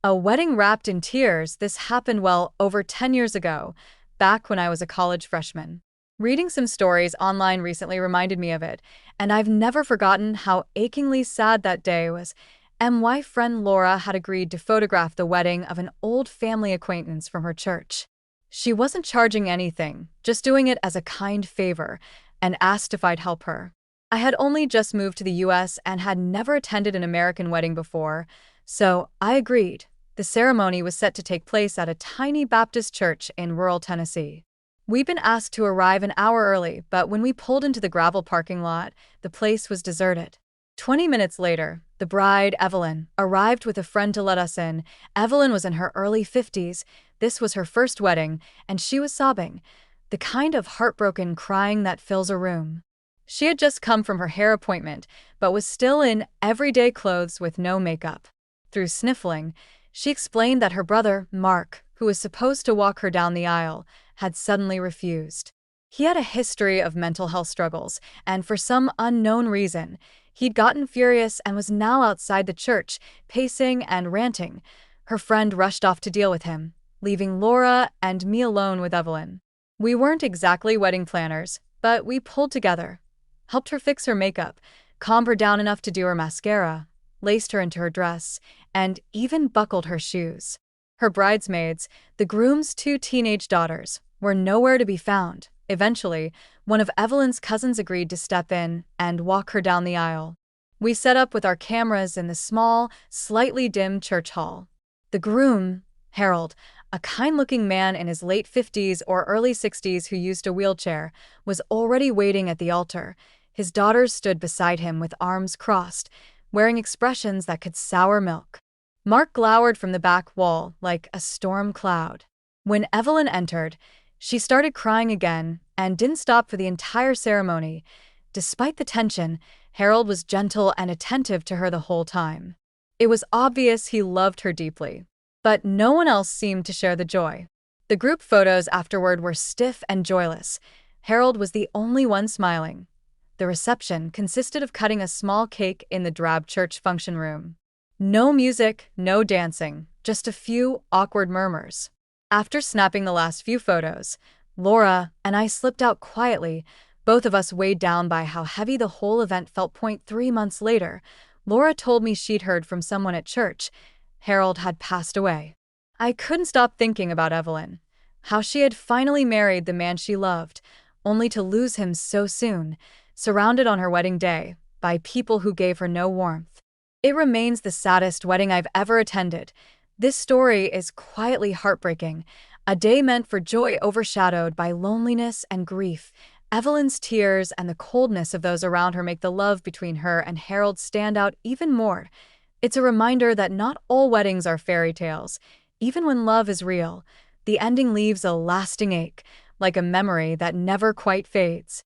A wedding wrapped in tears. This happened over 10 years ago, back when I was a college freshman. Reading some stories online recently reminded me of it, and I've never forgotten how achingly sad that day was. My friend Laura had agreed to photograph the wedding of an old family acquaintance from her church. She wasn't charging anything, just doing it as a kind favor, and asked if I'd help her. I had only just moved to the US and had never attended an American wedding before, so I agreed. The ceremony was set to take place at a tiny Baptist church in rural Tennessee. We'd been asked to arrive an hour early, but when we pulled into the gravel parking lot, the place was deserted. 20 minutes later, the bride, Evelyn, arrived with a friend to let us in. Evelyn was in her early 50s. This was her first wedding, and she was sobbing, the kind of heartbroken crying that fills a room. She had just come from her hair appointment, but was still in everyday clothes with no makeup. Through sniffling, she explained that her brother, Mark, who was supposed to walk her down the aisle, had suddenly refused. He had a history of mental health struggles, and for some unknown reason, he'd gotten furious and was now outside the church, pacing and ranting. Her friend rushed off to deal with him, leaving Laura and me alone with Evelyn. We weren't exactly wedding planners, but we pulled together, helped her fix her makeup, calmed her down enough to do her mascara, laced her into her dress, and even buckled her shoes. Her bridesmaids, the groom's two teenage daughters, were nowhere to be found. Eventually, one of Evelyn's cousins agreed to step in and walk her down the aisle. We set up with our cameras in the small, slightly dim church hall. The groom, Harold, a kind-looking man in his late 50s or early 60s who used a wheelchair, was already waiting at the altar. His daughters stood beside him with arms crossed, wearing expressions that could sour milk. Mark glowered from the back wall like a storm cloud. When Evelyn entered, she started crying again and didn't stop for the entire ceremony. Despite the tension, Harold was gentle and attentive to her the whole time. It was obvious he loved her deeply, but no one else seemed to share the joy. The group photos afterward were stiff and joyless. Harold was the only one smiling. The reception consisted of cutting a small cake in the drab church function room. No music, no dancing, just a few awkward murmurs. After snapping the last few photos, Laura and I slipped out quietly, both of us weighed down by how heavy the whole event felt. 3 months later, Laura told me she'd heard from someone at church. Harold had passed away. I couldn't stop thinking about Evelyn, how she had finally married the man she loved, only to lose him so soon, surrounded on her wedding day by people who gave her no warmth. It remains the saddest wedding I've ever attended. This story is quietly heartbreaking, a day meant for joy overshadowed by loneliness and grief. Evelyn's tears and the coldness of those around her make the love between her and Harold stand out even more. It's a reminder that not all weddings are fairy tales. Even when love is real, the ending leaves a lasting ache, like a memory that never quite fades.